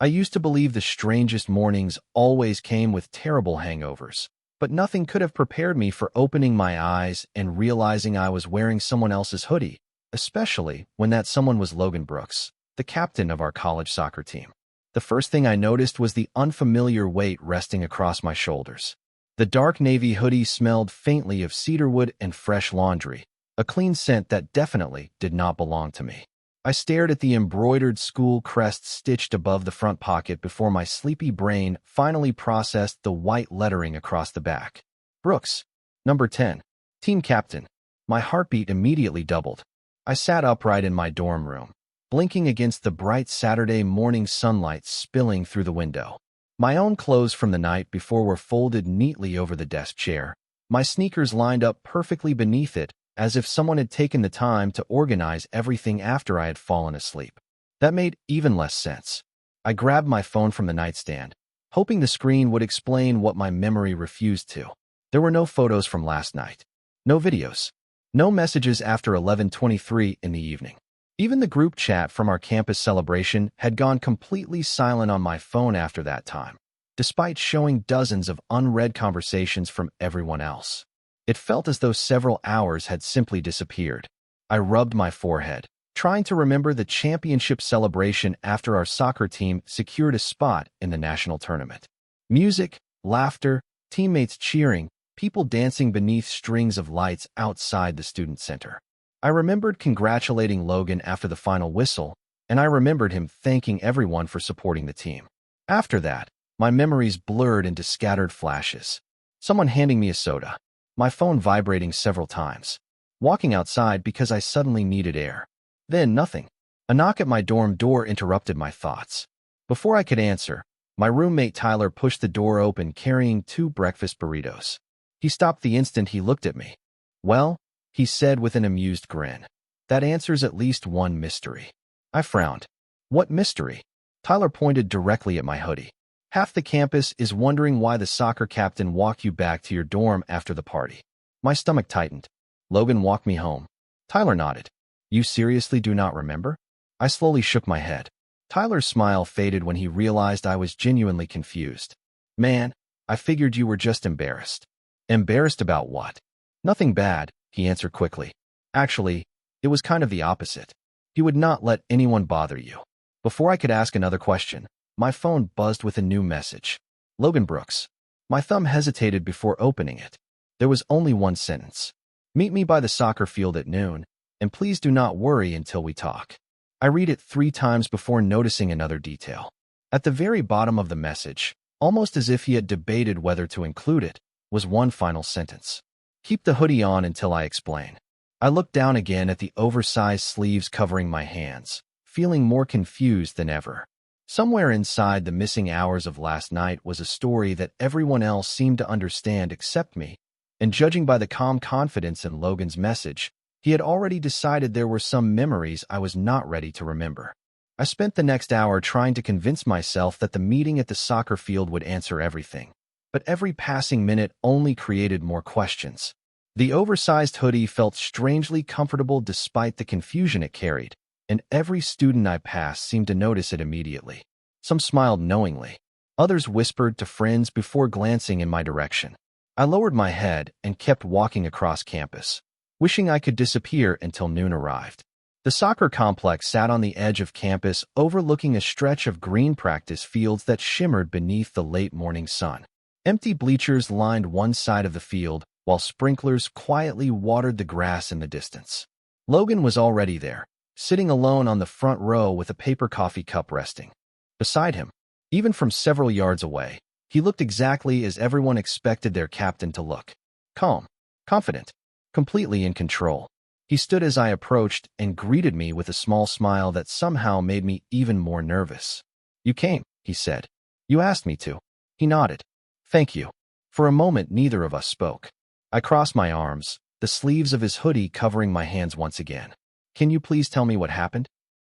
I used to believe the strangest mornings always came with terrible hangovers, but nothing could have prepared me for opening my eyes and realizing I was wearing someone else's hoodie, especially when that someone was Logan Brooks, the captain of our college soccer team. The first thing I noticed was the unfamiliar weight resting across my shoulders. The dark navy hoodie smelled faintly of cedarwood and fresh laundry, a clean scent that definitely did not belong to me. I stared at the embroidered school crest stitched above the front pocket before my sleepy brain finally processed the white lettering across the back. Brooks, number 10, team captain. My heartbeat immediately doubled. I sat upright in my dorm room, blinking against the bright Saturday morning sunlight spilling through the window. My own clothes from the night before were folded neatly over the desk chair, my sneakers lined up perfectly beneath it, as if someone had taken the time to organize everything after I had fallen asleep. That made even less sense. I grabbed my phone from the nightstand, hoping the screen would explain what my memory refused to. There were no photos from last night, no videos, no messages after 11:23 in the evening. Even the group chat from our campus celebration had gone completely silent on my phone after that time, despite showing dozens of unread conversations from everyone else. It felt as though several hours had simply disappeared. I rubbed my forehead, trying to remember the championship celebration after our soccer team secured a spot in the national tournament. Music, laughter, teammates cheering, people dancing beneath strings of lights outside the student center. I remembered congratulating Logan after the final whistle, and I remembered him thanking everyone for supporting the team. After that, my memories blurred into scattered flashes. Someone handing me a soda, my phone vibrating several times, walking outside because I suddenly needed air. Then nothing. A knock at my dorm door interrupted my thoughts. Before I could answer, my roommate Tyler pushed the door open carrying 2 breakfast burritos. He stopped the instant he looked at me. "Well," he said with an amused grin, "that answers at least one mystery." I frowned. "What mystery?" Tyler pointed directly at my hoodie. "Half the campus is wondering why the soccer captain walked you back to your dorm after the party." My stomach tightened. "Logan walked me home." Tyler nodded. "You seriously do not remember?" I slowly shook my head. Tyler's smile faded when he realized I was genuinely confused. "Man, I figured you were just embarrassed." "Embarrassed about what?" "Nothing bad," he answered quickly. "Actually, it was kind of the opposite. He would not let anyone bother you." Before I could ask another question, my phone buzzed with a new message. "Logan Brooks." My thumb hesitated before opening it. There was only one sentence. "Meet me by the soccer field at noon, and please do not worry until we talk." I read it 3 times before noticing another detail. At the very bottom of the message, almost as if he had debated whether to include it, was one final sentence. "Keep the hoodie on until I explain." I looked down again at the oversized sleeves covering my hands, feeling more confused than ever. Somewhere inside the missing hours of last night was a story that everyone else seemed to understand except me, and judging by the calm confidence in Logan's message, he had already decided there were some memories I was not ready to remember. I spent the next hour trying to convince myself that the meeting at the soccer field would answer everything, but every passing minute only created more questions. The oversized hoodie felt strangely comfortable despite the confusion it carried, and every student I passed seemed to notice it immediately. Some smiled knowingly. Others whispered to friends before glancing in my direction. I lowered my head and kept walking across campus, wishing I could disappear until noon arrived. The soccer complex sat on the edge of campus overlooking a stretch of green practice fields that shimmered beneath the late morning sun. Empty bleachers lined one side of the field, while sprinklers quietly watered the grass in the distance. Logan was already there, sitting alone on the front row with a paper coffee cup resting beside him. Even from several yards away, he looked exactly as everyone expected their captain to look. Calm, confident, completely in control. He stood as I approached and greeted me with a small smile that somehow made me even more nervous. "You came," he said. "You asked me to." He nodded. "Thank you." For a moment, neither of us spoke. I crossed my arms, the sleeves of his hoodie covering my hands once again. "Can you please tell me what happened?"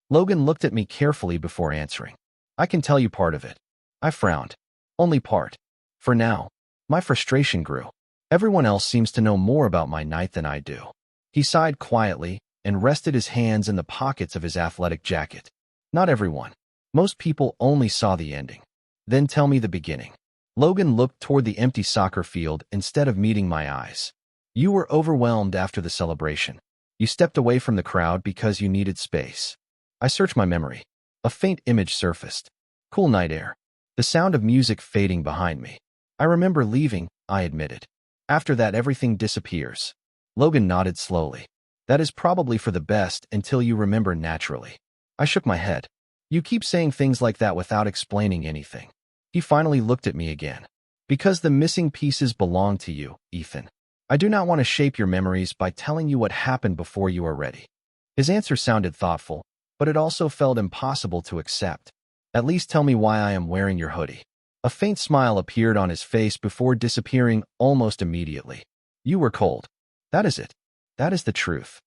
Logan looked at me carefully before answering. "I can tell you part of it." I frowned. "Only part." For now, my frustration grew. Everyone else seems to know more about my night than I do. He sighed quietly and rested his hands in the pockets of his athletic jacket. "Not everyone. Most people only saw the ending. Then tell me the beginning. Logan looked toward the empty soccer field instead of meeting my eyes. You were overwhelmed after the celebration. You stepped away from the crowd because you needed space. I searched my memory. A faint image surfaced. Cool night air. The sound of music fading behind me. I remember leaving, I admitted. After that, everything disappears. Logan nodded slowly. That is probably for the best until you remember naturally. I shook my head. You keep saying things like that without explaining anything. He finally looked at me again. Because the missing pieces belong to you, Ethan. I do not want to shape your memories by telling you what happened before you are ready. His answer sounded thoughtful, but it also felt impossible to accept. At least tell me why I am wearing your hoodie. A faint smile appeared on his face before disappearing almost immediately. You were cold. That is it. That is the truth.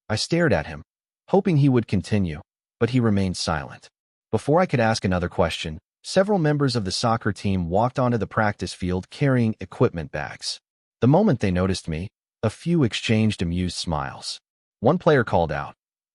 I stared at him, hoping he would continue, but he remained silent. Before I could ask another question, several members of the soccer team walked onto the practice field carrying equipment bags. The moment they noticed me, a few exchanged amused smiles. One player called out,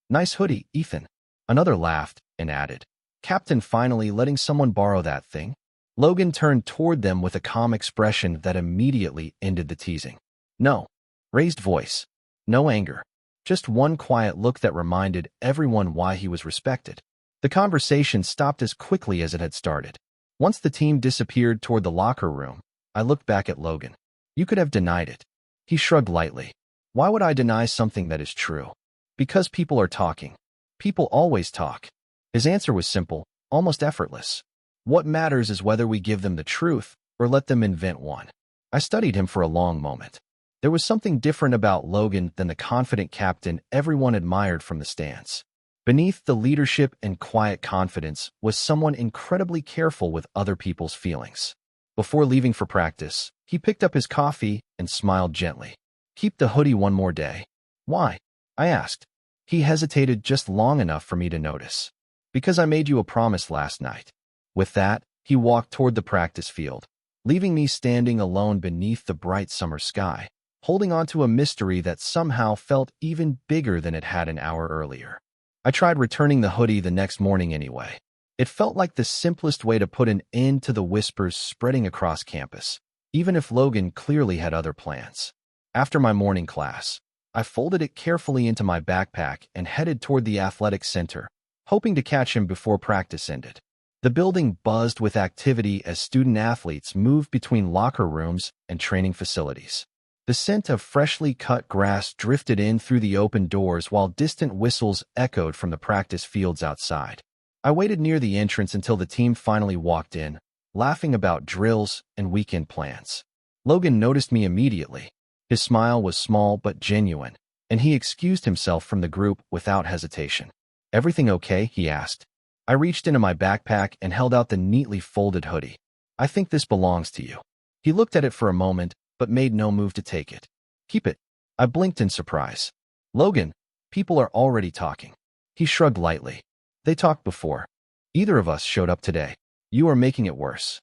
"Nice hoodie, Ethan." Another laughed and added, "Captain finally letting someone borrow that thing?" Logan turned toward them with a calm expression that immediately ended the teasing. No. Raised voice. No anger. Just one quiet look that reminded everyone why he was respected. The conversation stopped as quickly as it had started. Once the team disappeared toward the locker room, I looked back at Logan. You could have denied it. He shrugged lightly. Why would I deny something that is true? Because people are talking. People always talk. His answer was simple, almost effortless. What matters is whether we give them the truth or let them invent one. I studied him for a long moment. There was something different about Logan than the confident captain everyone admired from the stands. Beneath the leadership and quiet confidence was someone incredibly careful with other people's feelings. Before leaving for practice, he picked up his coffee and smiled gently. Keep the hoodie one more day. Why? I asked. He hesitated just long enough for me to notice. Because I made you a promise last night. With that, he walked toward the practice field, leaving me standing alone beneath the bright summer sky, holding on to a mystery that somehow felt even bigger than it had an hour earlier. I tried returning the hoodie the next morning anyway. It felt like the simplest way to put an end to the whispers spreading across campus, even if Logan clearly had other plans. After my morning class, I folded it carefully into my backpack and headed toward the athletic center, hoping to catch him before practice ended. The building buzzed with activity as student-athletes moved between locker rooms and training facilities. The scent of freshly cut grass drifted in through the open doors while distant whistles echoed from the practice fields outside. I waited near the entrance until the team finally walked in, laughing about drills and weekend plans. Logan noticed me immediately. His smile was small but genuine, and he excused himself from the group without hesitation. "Everything okay?" he asked. I reached into my backpack and held out the neatly folded hoodie. "I think this belongs to you." He looked at it for a moment, but made no move to take it. "Keep it." I blinked in surprise. "Logan, people are already talking." He shrugged lightly. "They talked before. Either of us showed up today. You are making it worse."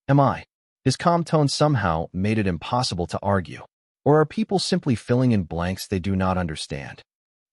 "Am I?" His calm tone somehow made it impossible to argue. Or are people simply filling in blanks they do not understand?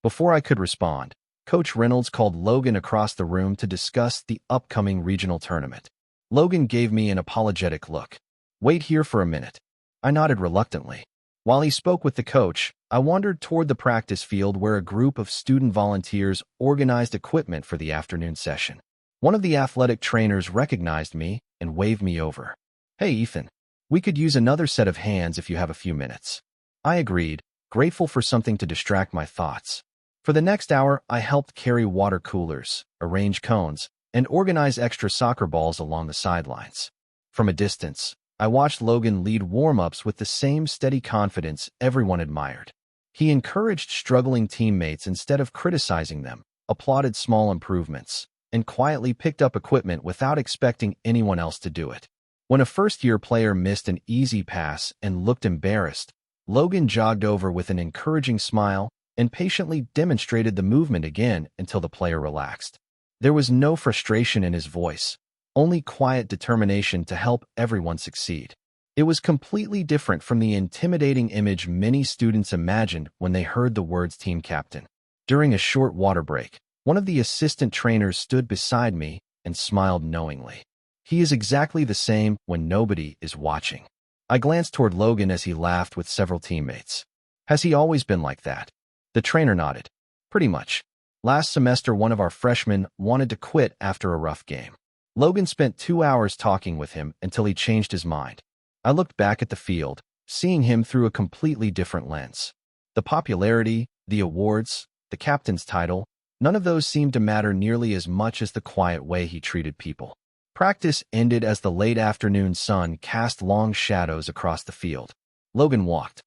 Before I could respond, Coach Reynolds called Logan across the room to discuss the upcoming regional tournament. Logan gave me an apologetic look. "Wait here for a minute." I nodded reluctantly. While he spoke with the coach, I wandered toward the practice field where a group of student volunteers organized equipment for the afternoon session. One of the athletic trainers recognized me and waved me over. "Hey, Ethan. We could use another set of hands if you have a few minutes." I agreed, grateful for something to distract my thoughts. For the next hour, I helped carry water coolers, arrange cones, and organize extra soccer balls along the sidelines. From a distance, I watched Logan lead warm-ups with the same steady confidence everyone admired. He encouraged struggling teammates instead of criticizing them, applauded small improvements, and quietly picked up equipment without expecting anyone else to do it. When a first-year player missed an easy pass and looked embarrassed, Logan jogged over with an encouraging smile and patiently demonstrated the movement again until the player relaxed. There was no frustration in his voice, only quiet determination to help everyone succeed. It was completely different from the intimidating image many students imagined when they heard the words team captain. During a short water break, one of the assistant trainers stood beside me and smiled knowingly. He is exactly the same when nobody is watching. I glanced toward Logan as he laughed with several teammates. Has he always been like that? The trainer nodded. Pretty much. Last semester, one of our freshmen wanted to quit after a rough game. Logan spent 2 hours talking with him until he changed his mind. I looked back at the field, seeing him through a completely different lens. The popularity, the awards, the captain's title, none of those seemed to matter nearly as much as the quiet way he treated people. Practice ended as the late afternoon sun cast long shadows across the field. Logan walked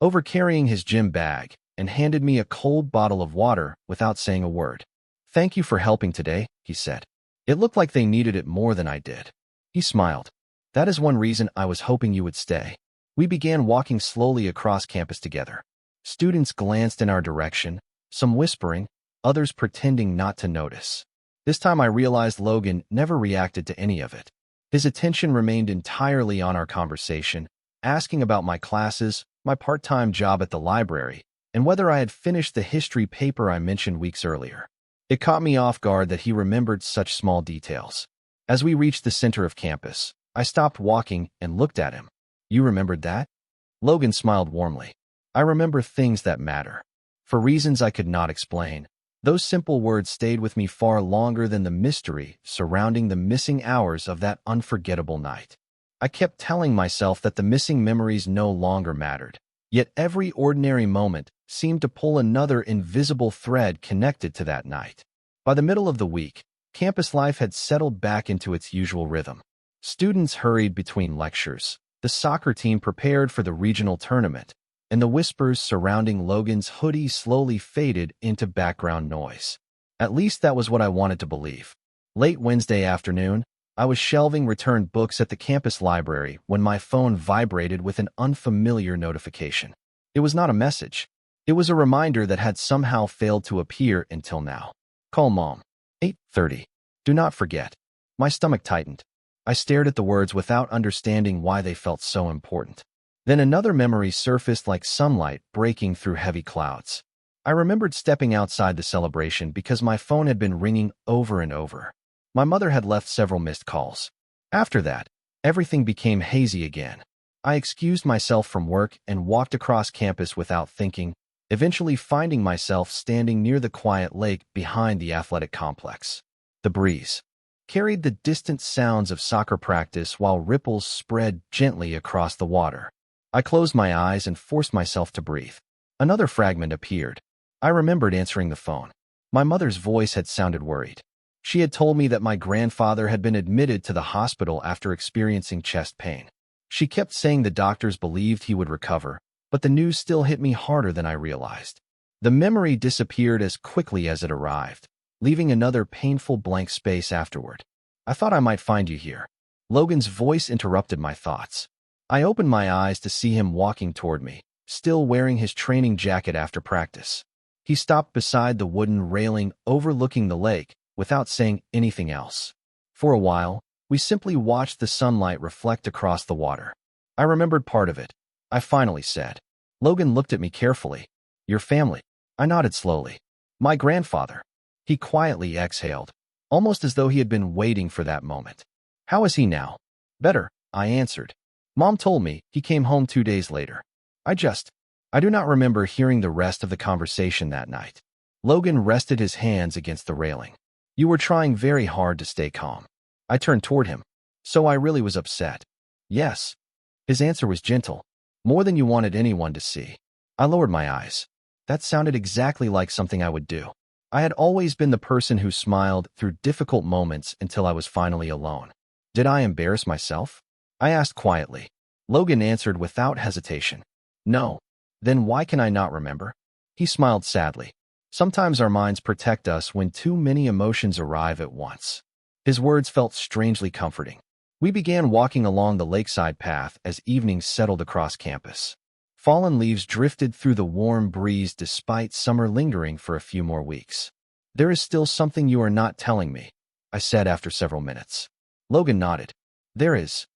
over carrying his gym bag and handed me a cold bottle of water without saying a word. "Thank you for helping today," he said. It looked like they needed it more than I did. He smiled. "That is one reason I was hoping you would stay." We began walking slowly across campus together. Students glanced in our direction, some whispering, others pretending not to notice. This time I realized Logan never reacted to any of it. His attention remained entirely on our conversation, asking about my classes, my part-time job at the library, and whether I had finished the history paper I mentioned weeks earlier. It caught me off guard that he remembered such small details. As we reached the center of campus, I stopped walking and looked at him. "You remembered that?" Logan smiled warmly. "I remember things that matter. For reasons I could not explain. Those simple words stayed with me far longer than the mystery surrounding the missing hours of that unforgettable night. I kept telling myself that the missing memories no longer mattered, yet every ordinary moment seemed to pull another invisible thread connected to that night. By the middle of the week, campus life had settled back into its usual rhythm. Students hurried between lectures, the soccer team prepared for the regional tournament, and the whispers surrounding Logan's hoodie slowly faded into background noise. At least that was what I wanted to believe. Late Wednesday afternoon, I was shelving returned books at the campus library when my phone vibrated with an unfamiliar notification. It was not a message. It was a reminder that had somehow failed to appear until now. "Call Mom. 8:30. Do not forget." My stomach tightened. I stared at the words without understanding why they felt so important. Then another memory surfaced like sunlight breaking through heavy clouds. I remembered stepping outside the celebration because my phone had been ringing over and over. My mother had left several missed calls. After that, everything became hazy again. I excused myself from work and walked across campus without thinking, eventually finding myself standing near the quiet lake behind the athletic complex. The breeze carried the distant sounds of soccer practice while ripples spread gently across the water. I closed my eyes and forced myself to breathe. Another fragment appeared. I remembered answering the phone. My mother's voice had sounded worried. She had told me that my grandfather had been admitted to the hospital after experiencing chest pain. She kept saying the doctors believed he would recover, but the news still hit me harder than I realized. The memory disappeared as quickly as it arrived, leaving another painful blank space afterward. "I thought I might find you here." Logan's voice interrupted my thoughts. I opened my eyes to see him walking toward me, still wearing his training jacket after practice. He stopped beside the wooden railing overlooking the lake without saying anything else. For a while, we simply watched the sunlight reflect across the water. I remembered part of it. I finally said. Logan looked at me carefully. "Your family?" I nodded slowly. "My grandfather." He quietly exhaled, almost as though he had been waiting for that moment. "How is he now?" "Better," I answered. "Mom told me he came home 2 days later." I do not remember hearing the rest of the conversation that night. Logan rested his hands against the railing. "You were trying very hard to stay calm." I turned toward him. "So I really was upset." "Yes." His answer was gentle. "More than you wanted anyone to see." I lowered my eyes. That sounded exactly like something I would do. I had always been the person who smiled through difficult moments until I was finally alone. Did I embarrass myself? I asked quietly. Logan answered without hesitation. "No." "Then why can I not remember?" He smiled sadly. "Sometimes our minds protect us when too many emotions arrive at once." His words felt strangely comforting. We began walking along the lakeside path as evening settled across campus. Fallen leaves drifted through the warm breeze despite summer lingering for a few more weeks. "There is still something you are not telling me," I said after several minutes. Logan nodded. "There is."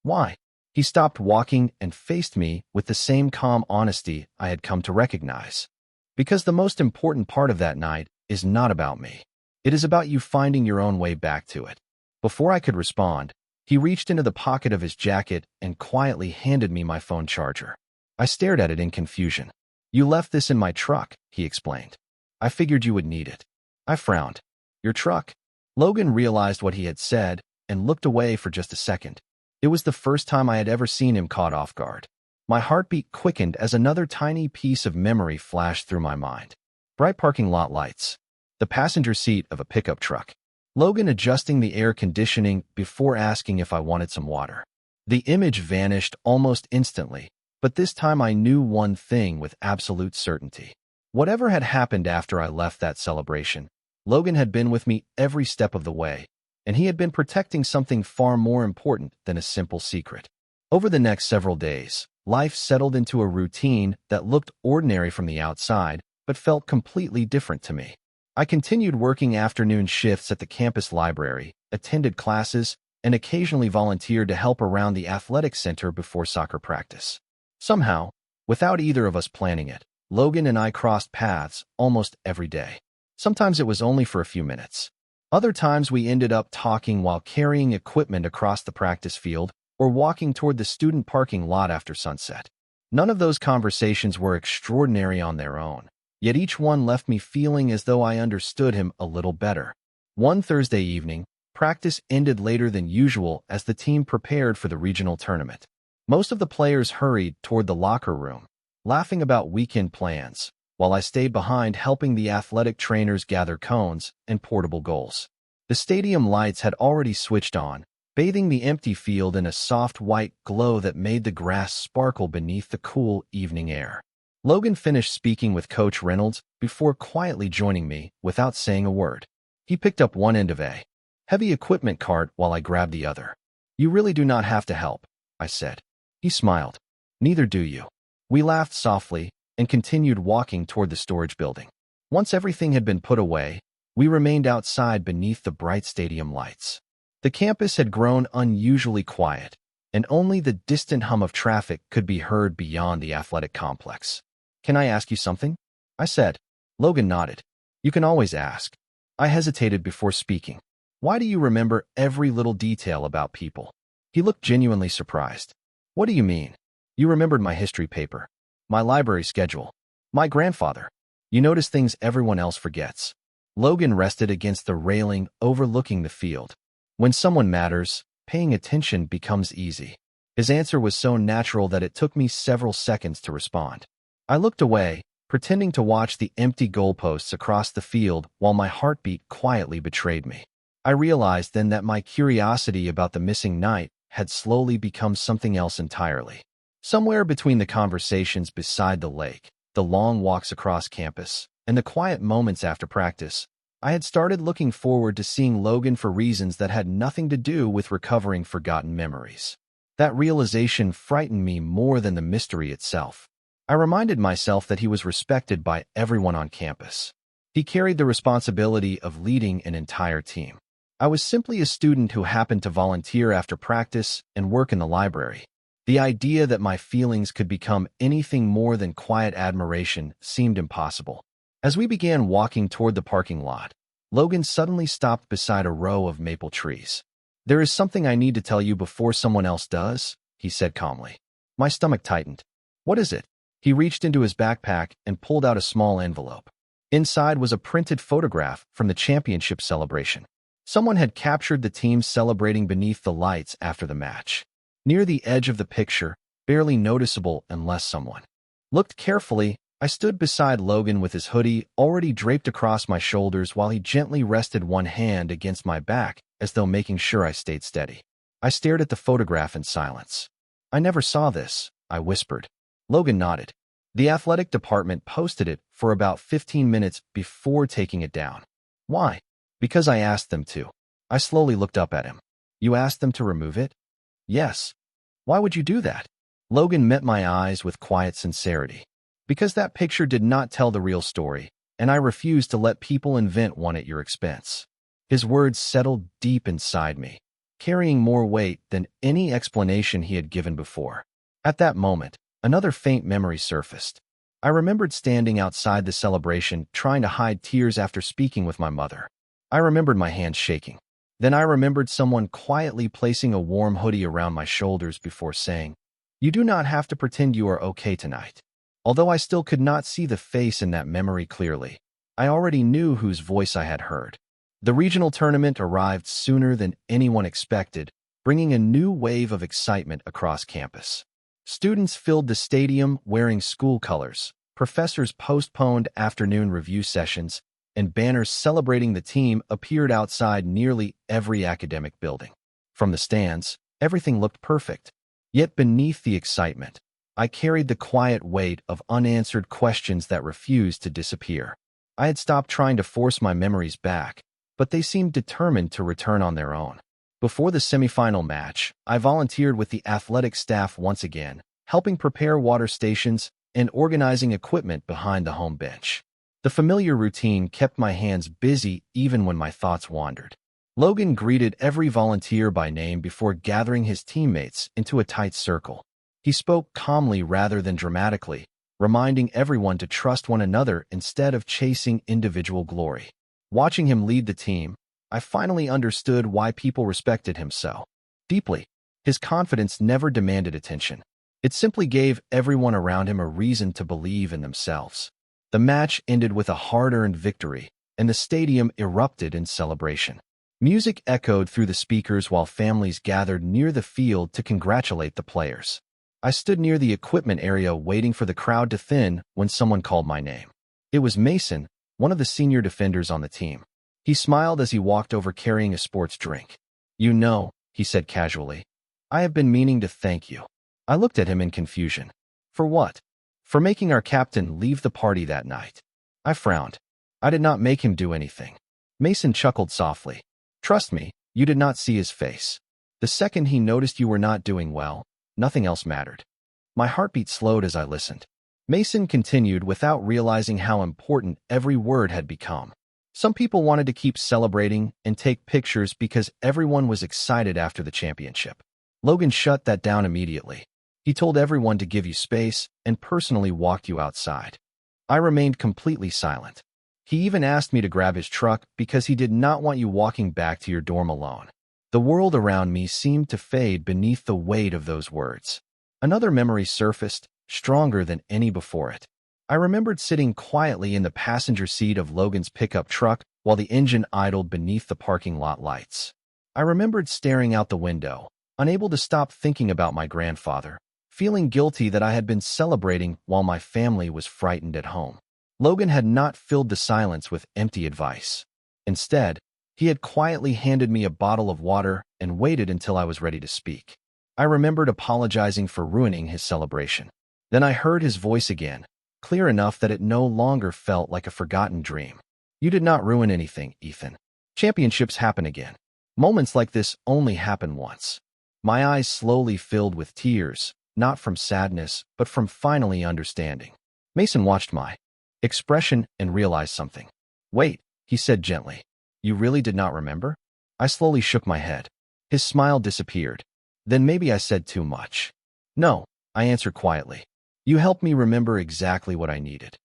"Why?" He stopped walking and faced me with the same calm honesty I had come to recognize. "Because the most important part of that night is not about me. It is about you finding your own way back to it." Before I could respond, he reached into the pocket of his jacket and quietly handed me my phone charger. I stared at it in confusion. "You left this in my truck," he explained. "I figured you would need it." I frowned. "Your truck?" Logan realized what he had said and looked away for just a second. It was the first time I had ever seen him caught off guard. My heartbeat quickened as another tiny piece of memory flashed through my mind. Bright parking lot lights. The passenger seat of a pickup truck. Logan adjusting the air conditioning before asking if I wanted some water. The image vanished almost instantly, but this time I knew one thing with absolute certainty. Whatever had happened after I left that celebration, Logan had been with me every step of the way, and he had been protecting something far more important than a simple secret. Over the next several days, life settled into a routine that looked ordinary from the outside, but felt completely different to me. I continued working afternoon shifts at the campus library, attended classes, and occasionally volunteered to help around the athletic center before soccer practice. Somehow, without either of us planning it, Logan and I crossed paths almost every day. Sometimes it was only for a few minutes. Other times we ended up talking while carrying equipment across the practice field or walking toward the student parking lot after sunset. None of those conversations were extraordinary on their own, yet each one left me feeling as though I understood him a little better. One Thursday evening, practice ended later than usual as the team prepared for the regional tournament. Most of the players hurried toward the locker room, laughing about weekend plans, while I stayed behind helping the athletic trainers gather cones and portable goals. The stadium lights had already switched on, bathing the empty field in a soft white glow that made the grass sparkle beneath the cool evening air. Logan finished speaking with Coach Reynolds before quietly joining me without saying a word. He picked up one end of a heavy equipment cart while I grabbed the other. "You really do not have to help," I said. He smiled. "Neither do you." We laughed softly and continued walking toward the storage building. Once everything had been put away, we remained outside beneath the bright stadium lights. The campus had grown unusually quiet, and only the distant hum of traffic could be heard beyond the athletic complex. "Can I ask you something?" I said. Logan nodded. "You can always ask." I hesitated before speaking. "Why do you remember every little detail about people?" He looked genuinely surprised. "What do you mean?" "You remembered my history paper, my library schedule, my grandfather. You notice things everyone else forgets." Logan rested against the railing overlooking the field. "When someone matters, paying attention becomes easy." His answer was so natural that it took me several seconds to respond. I looked away, pretending to watch the empty goalposts across the field while my heartbeat quietly betrayed me. I realized then that my curiosity about the missing night had slowly become something else entirely. Somewhere between the conversations beside the lake, the long walks across campus, and the quiet moments after practice, I had started looking forward to seeing Logan for reasons that had nothing to do with recovering forgotten memories. That realization frightened me more than the mystery itself. I reminded myself that he was respected by everyone on campus. He carried the responsibility of leading an entire team. I was simply a student who happened to volunteer after practice and work in the library. The idea that my feelings could become anything more than quiet admiration seemed impossible. As we began walking toward the parking lot, Logan suddenly stopped beside a row of maple trees. "There is something I need to tell you before someone else does," he said calmly. My stomach tightened. "What is it?" He reached into his backpack and pulled out a small envelope. Inside was a printed photograph from the championship celebration. Someone had captured the team celebrating beneath the lights after the match. Near the edge of the picture, barely noticeable unless someone looked carefully, I stood beside Logan with his hoodie already draped across my shoulders while he gently rested one hand against my back as though making sure I stayed steady. I stared at the photograph in silence. "I never saw this," I whispered. Logan nodded. "The athletic department posted it for about 15 minutes before taking it down." "Why?" "Because I asked them to." I slowly looked up at him. "You asked them to remove it?" "Yes." "Why would you do that?" Logan met my eyes with quiet sincerity. "Because that picture did not tell the real story, and I refuse to let people invent one at your expense." His words settled deep inside me, carrying more weight than any explanation he had given before. At that moment, another faint memory surfaced. I remembered standing outside the celebration, trying to hide tears after speaking with my mother. I remembered my hands shaking. Then I remembered someone quietly placing a warm hoodie around my shoulders before saying, "You do not have to pretend you are okay tonight." Although I still could not see the face in that memory clearly, I already knew whose voice I had heard. The regional tournament arrived sooner than anyone expected, bringing a new wave of excitement across campus. Students filled the stadium wearing school colors, professors postponed afternoon review sessions, and banners celebrating the team appeared outside nearly every academic building. From the stands, everything looked perfect. Yet beneath the excitement, I carried the quiet weight of unanswered questions that refused to disappear. I had stopped trying to force my memories back, but they seemed determined to return on their own. Before the semifinal match, I volunteered with the athletic staff once again, helping prepare water stations and organizing equipment behind the home bench. The familiar routine kept my hands busy even when my thoughts wandered. Logan greeted every volunteer by name before gathering his teammates into a tight circle. He spoke calmly rather than dramatically, reminding everyone to trust one another instead of chasing individual glory. Watching him lead the team, I finally understood why people respected him so deeply. His confidence never demanded attention. It simply gave everyone around him a reason to believe in themselves. The match ended with a hard-earned victory, and the stadium erupted in celebration. Music echoed through the speakers while families gathered near the field to congratulate the players. I stood near the equipment area waiting for the crowd to thin when someone called my name. It was Mason, one of the senior defenders on the team. He smiled as he walked over carrying a sports drink. "You know," he said casually, "I have been meaning to thank you." I looked at him in confusion. "For what?" "For making our captain leave the party that night." I frowned. I did not make him do anything. Mason chuckled softly. "Trust me, you did not see his face. The second he noticed you were not doing well, nothing else mattered." My heartbeat slowed as I listened. Mason continued without realizing how important every word had become. Some people wanted to keep celebrating and take pictures because everyone was excited after the championship. Logan shut that down immediately. He told everyone to give you space and personally walked you outside. I remained completely silent. He even asked me to grab his truck because he did not want you walking back to your dorm alone. The world around me seemed to fade beneath the weight of those words. Another memory surfaced, stronger than any before it. I remembered sitting quietly in the passenger seat of Logan's pickup truck while the engine idled beneath the parking lot lights. I remembered staring out the window, unable to stop thinking about my grandfather, feeling guilty that I had been celebrating while my family was frightened at home. Logan had not filled the silence with empty advice. Instead, he had quietly handed me a bottle of water and waited until I was ready to speak. I remembered apologizing for ruining his celebration. Then I heard his voice again, clear enough that it no longer felt like a forgotten dream. "You did not ruin anything, Ethan. Championships happen again. Moments like this only happen once." My eyes slowly filled with tears, not from sadness, but from finally understanding. Mason watched my expression and realized something. "Wait," he said gently. "You really did not remember?" I slowly shook my head. His smile disappeared. "Then maybe I said too much." "No," I answered quietly. "You helped me remember exactly what I needed."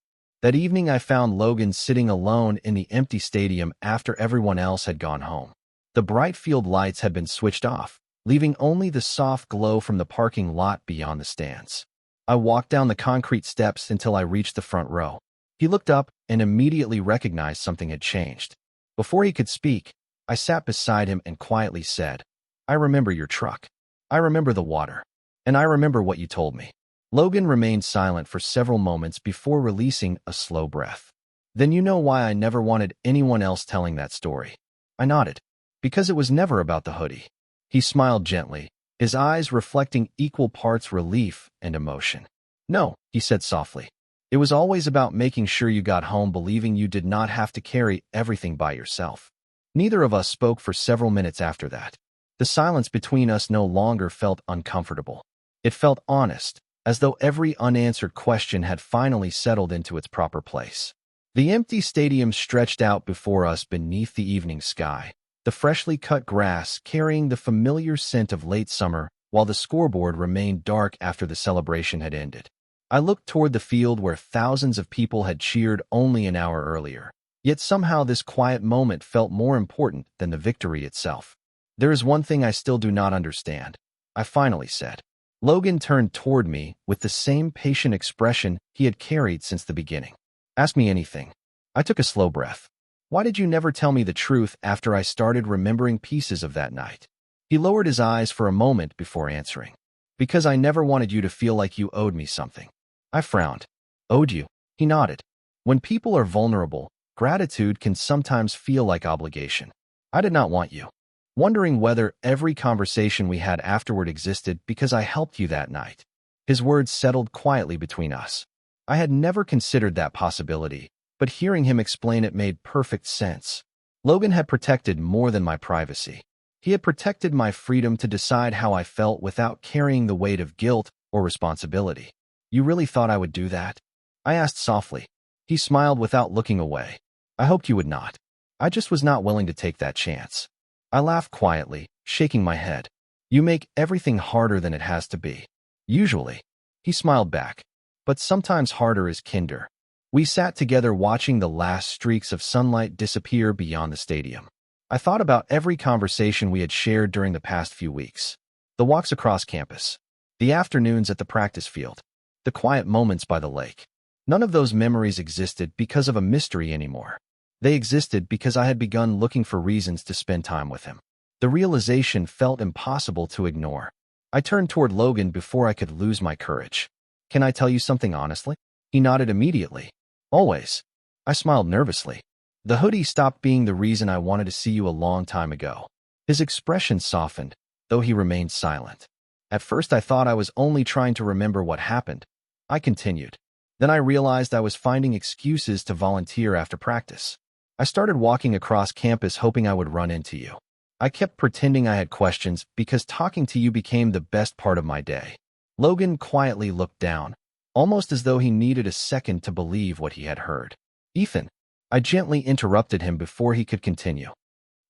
That evening I found Logan sitting alone in the empty stadium after everyone else had gone home. The bright field lights had been switched off, leaving only the soft glow from the parking lot beyond the stands. I walked down the concrete steps until I reached the front row. He looked up and immediately recognized something had changed. Before he could speak, I sat beside him and quietly said, "I remember your truck. I remember the water. And I remember what you told me." Logan remained silent for several moments before releasing a slow breath. "Then you know why I never wanted anyone else telling that story." I nodded. "Because it was never about the hoodie." He smiled gently, his eyes reflecting equal parts relief and emotion. "No," he said softly. "It was always about making sure you got home believing you did not have to carry everything by yourself." Neither of us spoke for several minutes after that. The silence between us no longer felt uncomfortable. It felt honest, as though every unanswered question had finally settled into its proper place. The empty stadium stretched out before us beneath the evening sky, the freshly cut grass carrying the familiar scent of late summer, while the scoreboard remained dark after the celebration had ended. I looked toward the field where thousands of people had cheered only an hour earlier. Yet somehow this quiet moment felt more important than the victory itself. There is one thing I still do not understand, I finally said. Logan turned toward me with the same patient expression he had carried since the beginning. Ask me anything. I took a slow breath. Why did you never tell me the truth after I started remembering pieces of that night? He lowered his eyes for a moment before answering. Because I never wanted you to feel like you owed me something. I frowned. Owed you? He nodded. When people are vulnerable, gratitude can sometimes feel like obligation. I did not want you. Wondering whether every conversation we had afterward existed because I helped you that night. His words settled quietly between us. I had never considered that possibility, but hearing him explain it made perfect sense. Logan had protected more than my privacy. He had protected my freedom to decide how I felt without carrying the weight of guilt or responsibility. You really thought I would do that? I asked softly. He smiled without looking away. I hoped you would not. I just was not willing to take that chance. I laughed quietly, shaking my head. You make everything harder than it has to be. Usually. He smiled back. But sometimes harder is kinder. We sat together watching the last streaks of sunlight disappear beyond the stadium. I thought about every conversation we had shared during the past few weeks. The walks across campus. The afternoons at the practice field. The quiet moments by the lake. None of those memories existed because of a mystery anymore. They existed because I had begun looking for reasons to spend time with him. The realization felt impossible to ignore. I turned toward Logan before I could lose my courage. Can I tell you something honestly? He nodded immediately. Always. I smiled nervously. The hoodie stopped being the reason I wanted to see you a long time ago. His expression softened, though he remained silent. At first I thought I was only trying to remember what happened. I continued. Then I realized I was finding excuses to volunteer after practice. I started walking across campus hoping I would run into you. I kept pretending I had questions because talking to you became the best part of my day. Logan quietly looked down, almost as though he needed a second to believe what he had heard. Ethan, I gently interrupted him before he could continue.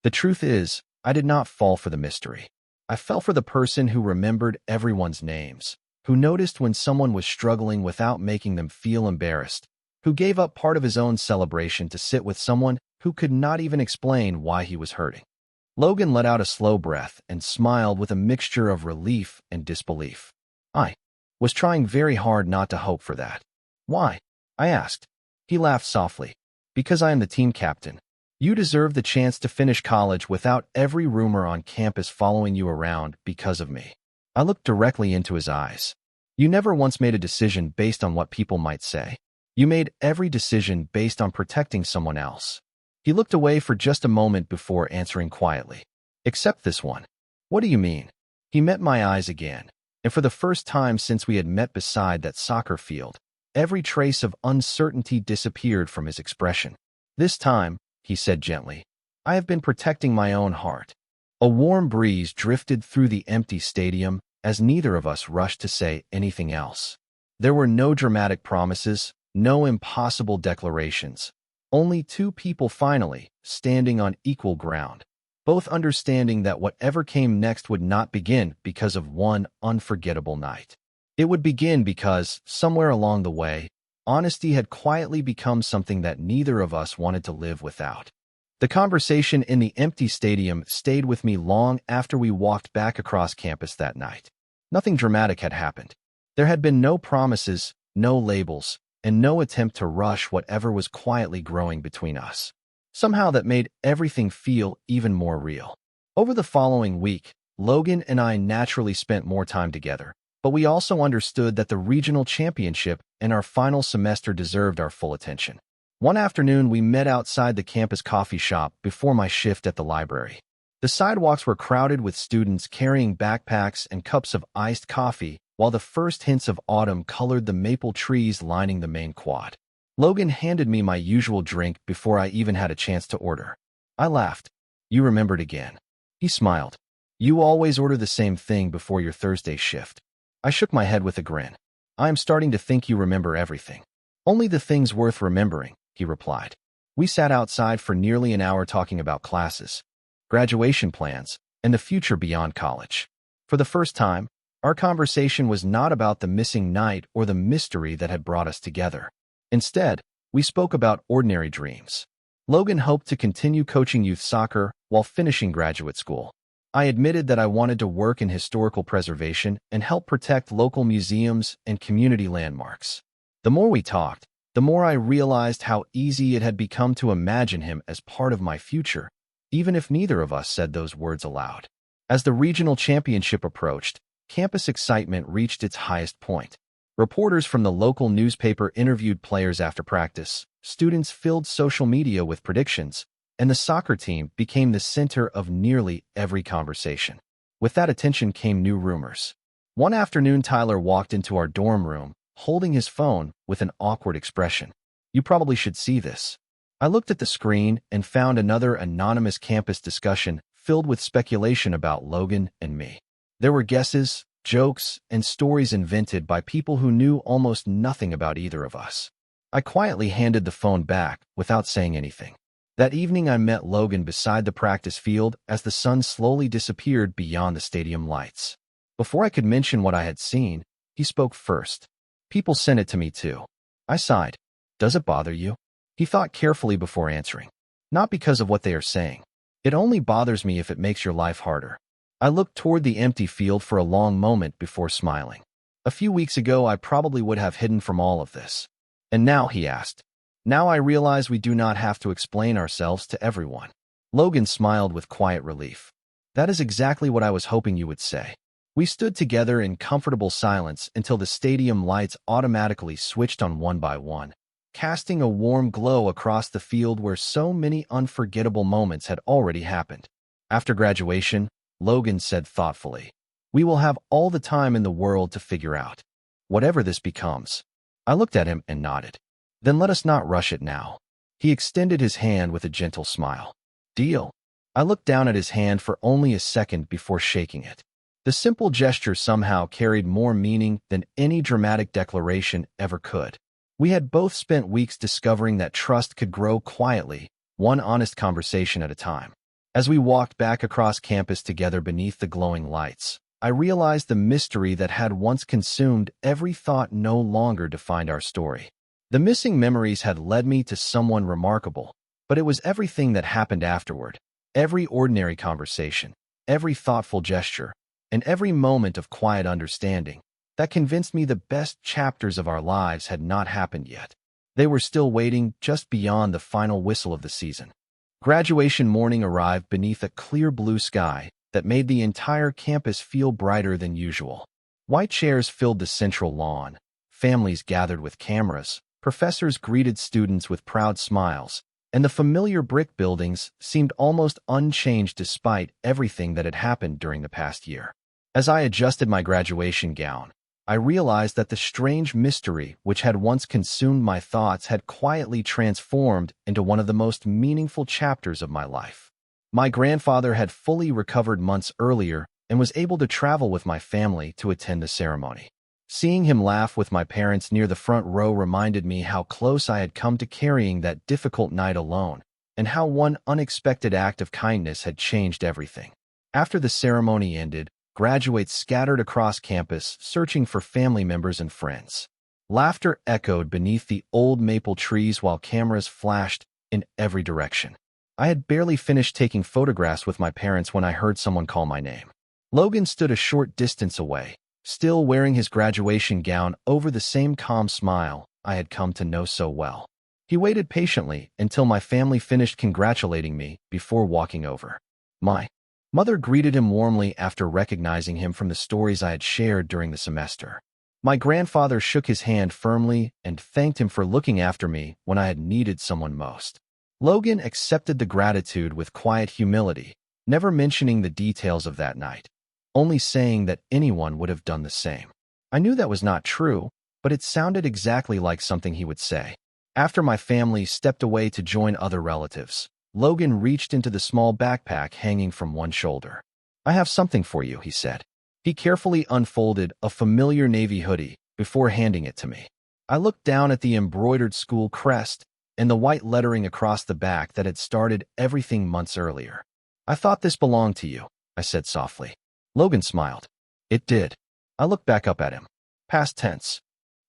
The truth is, I did not fall for the mystery. I fell for the person who remembered everyone's names, who noticed when someone was struggling without making them feel embarrassed, who gave up part of his own celebration to sit with someone who could not even explain why he was hurting. Logan let out a slow breath and smiled with a mixture of relief and disbelief. I was trying very hard not to hope for that. Why? I asked. He laughed softly. Because I am the team captain. You deserve the chance to finish college without every rumor on campus following you around because of me. I looked directly into his eyes. You never once made a decision based on what people might say. You made every decision based on protecting someone else. He looked away for just a moment before answering quietly. Except this one. What do you mean? He met my eyes again, and for the first time since we had met beside that soccer field, every trace of uncertainty disappeared from his expression. This time, he said gently, I have been protecting my own heart. A warm breeze drifted through the empty stadium as neither of us rushed to say anything else. There were no dramatic promises, no impossible declarations. Only two people finally, standing on equal ground, both understanding that whatever came next would not begin because of one unforgettable night. It would begin because, somewhere along the way, honesty had quietly become something that neither of us wanted to live without. The conversation in the empty stadium stayed with me long after we walked back across campus that night. Nothing dramatic had happened. There had been no promises, no labels, and no attempt to rush whatever was quietly growing between us. Somehow that made everything feel even more real. Over the following week, Logan and I naturally spent more time together, but we also understood that the regional championship and our final semester deserved our full attention. One afternoon, we met outside the campus coffee shop before my shift at the library. The sidewalks were crowded with students carrying backpacks and cups of iced coffee, while the first hints of autumn colored the maple trees lining the main quad. Logan handed me my usual drink before I even had a chance to order. I laughed. You remembered again. He smiled. You always order the same thing before your Thursday shift. I shook my head with a grin. I am starting to think you remember everything. Only the things worth remembering, he replied. We sat outside for nearly an hour talking about classes, graduation plans, and the future beyond college. For the first time, our conversation was not about the missing night or the mystery that had brought us together. Instead, we spoke about ordinary dreams. Logan hoped to continue coaching youth soccer while finishing graduate school. I admitted that I wanted to work in historical preservation and help protect local museums and community landmarks. The more we talked, the more I realized how easy it had become to imagine him as part of my future, even if neither of us said those words aloud. As the regional championship approached, campus excitement reached its highest point. Reporters from the local newspaper interviewed players after practice, students filled social media with predictions, and the soccer team became the center of nearly every conversation. With that attention came new rumors. One afternoon, Tyler walked into our dorm room, holding his phone with an awkward expression. "You probably should see this." I looked at the screen and found another anonymous campus discussion filled with speculation about Logan and me. There were guesses, jokes, and stories invented by people who knew almost nothing about either of us. I quietly handed the phone back without saying anything. That evening, I met Logan beside the practice field as the sun slowly disappeared beyond the stadium lights. Before I could mention what I had seen, he spoke first. "People sent it to me too." I sighed. "Does it bother you?" He thought carefully before answering. "Not because of what they are saying. It only bothers me if it makes your life harder." I looked toward the empty field for a long moment before smiling. A few weeks ago, I probably would have hidden from all of this. "And now?" he asked. "Now I realize we do not have to explain ourselves to everyone." Logan smiled with quiet relief. "That is exactly what I was hoping you would say." We stood together in comfortable silence until the stadium lights automatically switched on one by one, casting a warm glow across the field where so many unforgettable moments had already happened. After graduation, Logan said thoughtfully, "We will have all the time in the world to figure out whatever this becomes." I looked at him and nodded. "Then let us not rush it now." He extended his hand with a gentle smile. "Deal." I looked down at his hand for only a second before shaking it. The simple gesture somehow carried more meaning than any dramatic declaration ever could. We had both spent weeks discovering that trust could grow quietly, one honest conversation at a time. As we walked back across campus together beneath the glowing lights, I realized the mystery that had once consumed every thought no longer defined our story. The missing memories had led me to someone remarkable, but it was everything that happened afterward, every ordinary conversation, every thoughtful gesture, and every moment of quiet understanding that convinced me the best chapters of our lives had not happened yet. They were still waiting just beyond the final whistle of the season. Graduation morning arrived beneath a clear blue sky that made the entire campus feel brighter than usual. White chairs filled the central lawn, families gathered with cameras, professors greeted students with proud smiles, and the familiar brick buildings seemed almost unchanged despite everything that had happened during the past year. As I adjusted my graduation gown, I realized that the strange mystery which had once consumed my thoughts had quietly transformed into one of the most meaningful chapters of my life. My grandfather had fully recovered months earlier and was able to travel with my family to attend the ceremony. Seeing him laugh with my parents near the front row reminded me how close I had come to carrying that difficult night alone, and how one unexpected act of kindness had changed everything. After the ceremony ended, graduates scattered across campus searching for family members and friends. Laughter echoed beneath the old maple trees while cameras flashed in every direction. I had barely finished taking photographs with my parents when I heard someone call my name. Logan stood a short distance away, still wearing his graduation gown over the same calm smile I had come to know so well. He waited patiently until my family finished congratulating me before walking over. My mother greeted him warmly after recognizing him from the stories I had shared during the semester. My grandfather shook his hand firmly and thanked him for looking after me when I had needed someone most. Logan accepted the gratitude with quiet humility, never mentioning the details of that night, only saying that anyone would have done the same. I knew that was not true, but it sounded exactly like something he would say. After my family stepped away to join other relatives, Logan reached into the small backpack hanging from one shoulder. "I have something for you," he said. He carefully unfolded a familiar navy hoodie before handing it to me. I looked down at the embroidered school crest and the white lettering across the back that had started everything months earlier. "I thought this belonged to you," I said softly. Logan smiled. "It did." I looked back up at him. "Past tense."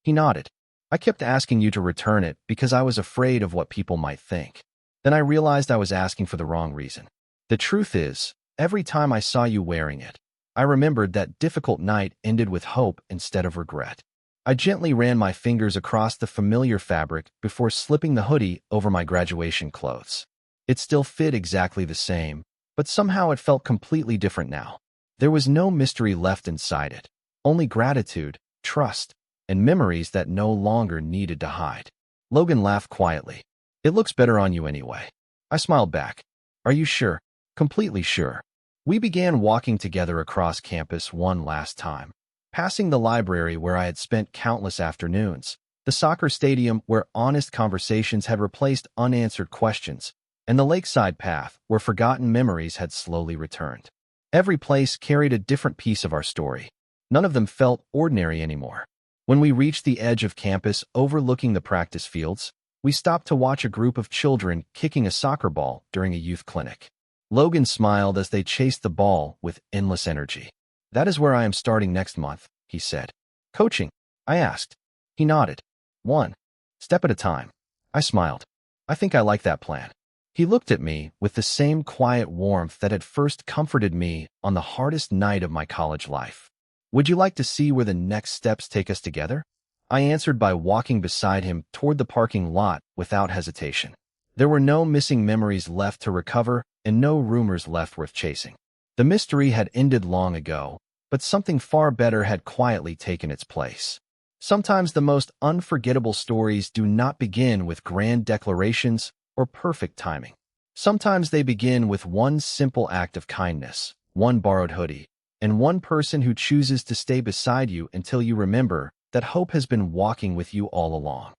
He nodded. "I kept asking you to return it because I was afraid of what people might think." Then I realized I was asking for the wrong reason. The truth is, every time I saw you wearing it, I remembered that difficult night ended with hope instead of regret. I gently ran my fingers across the familiar fabric before slipping the hoodie over my graduation clothes. It still fit exactly the same, but somehow it felt completely different now. There was no mystery left inside it, only gratitude, trust, and memories that no longer needed to hide. Logan laughed quietly. It looks better on you anyway. I smiled back. Are you sure? Completely sure. We began walking together across campus one last time, passing the library where I had spent countless afternoons, the soccer stadium where honest conversations had replaced unanswered questions, and the lakeside path where forgotten memories had slowly returned. Every place carried a different piece of our story. None of them felt ordinary anymore. When we reached the edge of campus overlooking the practice fields, we stopped to watch a group of children kicking a soccer ball during a youth clinic. Logan smiled as they chased the ball with endless energy. That is where I am starting next month, he said. Coaching? I asked. He nodded. One step at a time. I smiled. I think I like that plan. He looked at me with the same quiet warmth that had first comforted me on the hardest night of my college life. Would you like to see where the next steps take us together? I answered by walking beside him toward the parking lot without hesitation. There were no missing memories left to recover and no rumors left worth chasing. The mystery had ended long ago, but something far better had quietly taken its place. Sometimes the most unforgettable stories do not begin with grand declarations or perfect timing. Sometimes they begin with one simple act of kindness, one borrowed hoodie, and one person who chooses to stay beside you until you remember that hope has been walking with you all along.